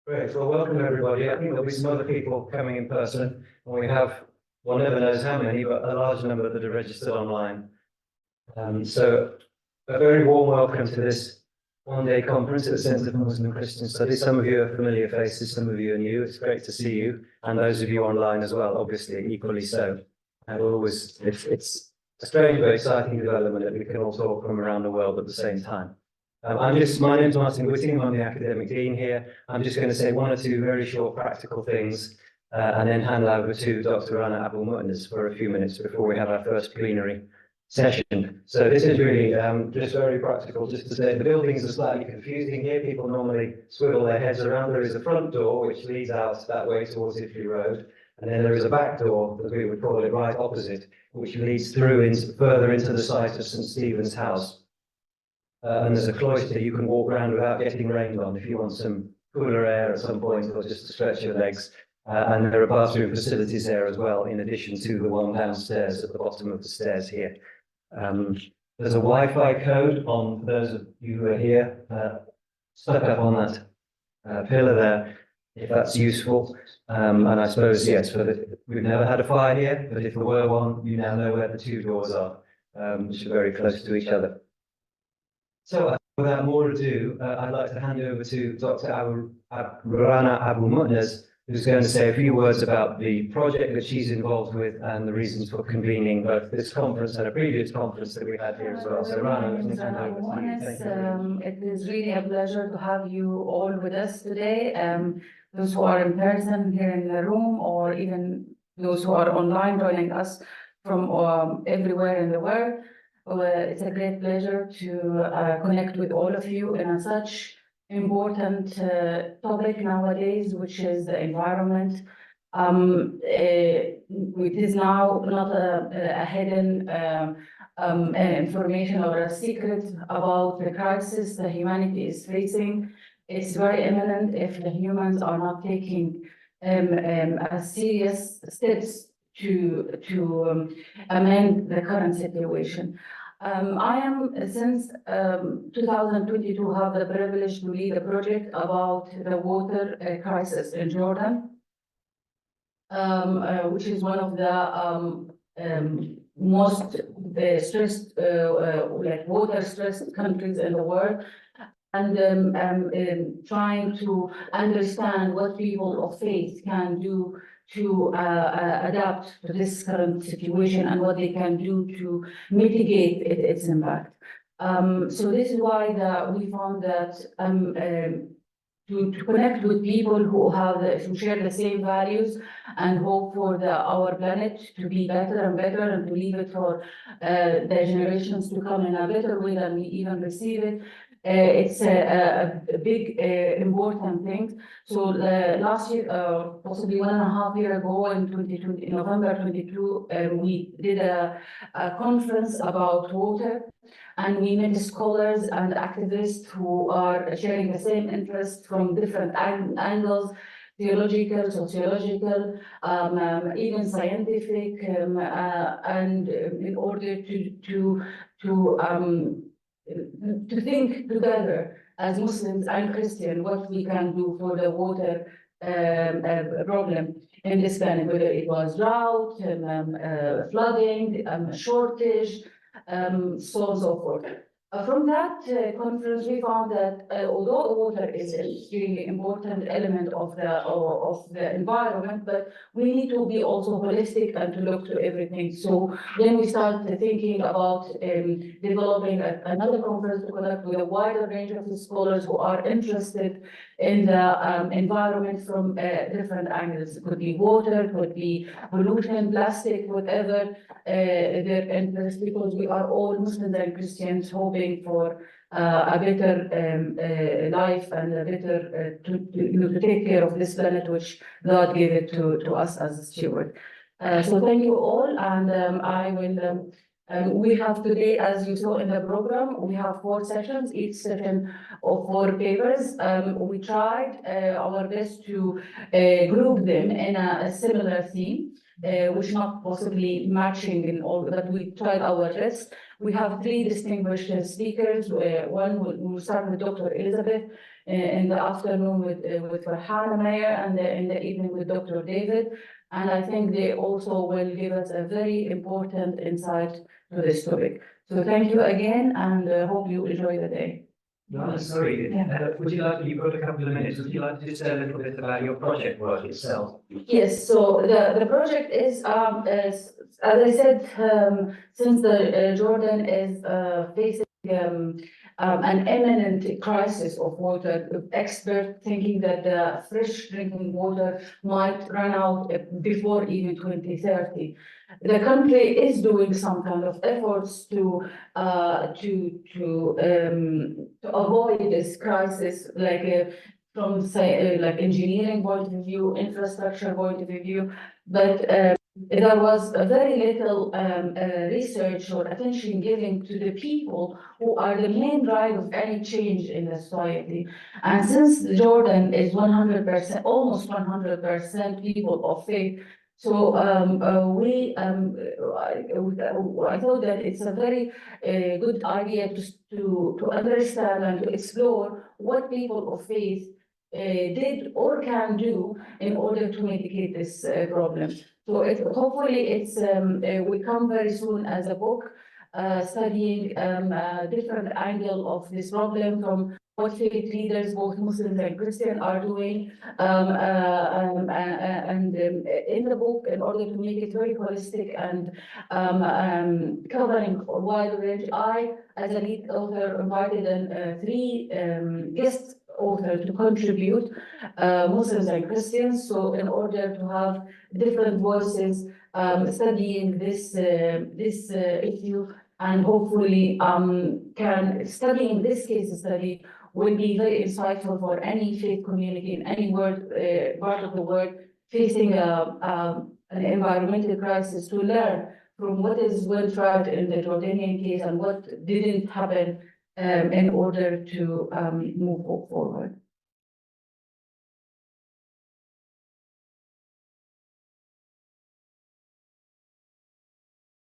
Great. Well, welcome everybody. I think there'll be some other people coming in person, and we have, one never knows how many, but a large number that are registered online. So a very warm welcome to this one-day conference at the Centre for Muslim Christian Studies. Some of you are familiar faces, some of you are new. It's great to see you, and those of you online as well, obviously, equally so. And it's a strange but exciting development that we can all talk from around the world at the same time. My name's Martin Whittingham, I'm the academic dean here. I'm just going to say one or two very short practical things and then hand over to Dr. Rana Abu-Mounes for a few minutes before we have our first plenary session. So this is really just very practical, just to say the buildings are slightly confusing here. People normally swivel their heads around. There is a front door which leads out that way towards Italy Road, and then there is a back door, as we would call it, right opposite, which leads through further into the site of St. Stephen's House. And there's a cloister you can walk around without getting rained on if you want some cooler air at some point or just to stretch your legs. And there are bathroom facilities there as well, in addition to the one downstairs at the bottom of the stairs here. There's a Wi-Fi code on those of you who are here, stuck up on that pillar there, if that's useful. And I suppose, yes, we've never had a fire here, but if there were one, you now know where the two doors are, which are very close to each other. So without more ado, I'd like to hand over to Dr. Rana Abu-Mounes, who's going to say a few words about the project that she's involved with and the reasons for convening both this conference and a previous conference that we had here as well. So Rana, let me hand over to you. Thank you. It is really a pleasure to have you all with us today. Those who are in person here in the room, or even those who are online joining us from everywhere in the world. It's a great pleasure to connect with all of you in such important topic nowadays, which is the environment. It is now not a hidden information or a secret about the crisis that humanity is facing. It's very imminent if the humans are not taking serious steps to amend the current situation. I am, since 2022, have the privilege to lead a project about the water crisis in Jordan, which is one of the most stressed, like water-stressed countries in the world. And trying to understand what people of faith can do to adapt to this current situation and what they can do to mitigate its impact. So this is why we found that to connect with people who share the same values and hope for our planet to be better and better, and to leave it for the generations to come in a better way than we even receive it. It's a big, important thing. So last year, possibly 1.5 years ago, in November 22, we did a conference about water, and we met scholars and activists who are sharing the same interest from different angles, theological, sociological, even scientific, and in order to think together as Muslims and Christians what we can do for the water problem in this planet, whether it was drought, flooding, shortage, so on and so forth. From that conference, we found that although water is an extremely important element of the environment, but we need to be also holistic and to look to everything. So then we started thinking about developing another conference to connect with a wider range of scholars who are interested in the environment from different angles. It could be water, it could be pollution, plastic, whatever their interest, because we are all Muslims and Christians hoping for a better life and a better to take care of this planet which God gave it to us as a steward. So thank you all, and I will. We have today, as you saw in the program, we have 4 sessions, each session of 4 papers. We tried our best to group them in a similar theme. which not possibly matching in all, but we tried our best. We have three distinguished speakers. One will start with Dr. Elizabeth, in the afternoon with Rana Mayer, and in the evening with Dr. David. And I think they also will give us a very important insight to this topic. So thank you again, and hope you enjoy the day. No, sorry, Yeah. would you like, you've got a couple of minutes, would you like to just say a little bit about your project work itself? Yes, so the project is, as I said, since the Jordan is facing an imminent crisis of water, experts thinking that the fresh drinking water might run out before even 2030. The country is doing some kind of efforts to avoid this crisis, like from say like engineering point of view, infrastructure point of view, but there was a very little research or attention given to the people who are the main drive of any change in the society. And since Jordan is 100%, almost 100% people of faith, so I thought that it's a very good idea to understand and to explore what people of faith did or can do in order to mitigate this problem. So hopefully it's will come very soon as a book studying a different angle of this problem, from what faith leaders, both Muslims and Christian, are doing. And in the book, in order to make it very holistic and covering a wide range, I, as a lead author, invited three guest authors to contribute, Muslims and Christians. So in order to have different voices studying this issue, and hopefully studying this case study will be very insightful for any faith community in any part of the world facing an environmental crisis, to learn from what is well tried in the Jordanian case and what didn't happen in order to move forward.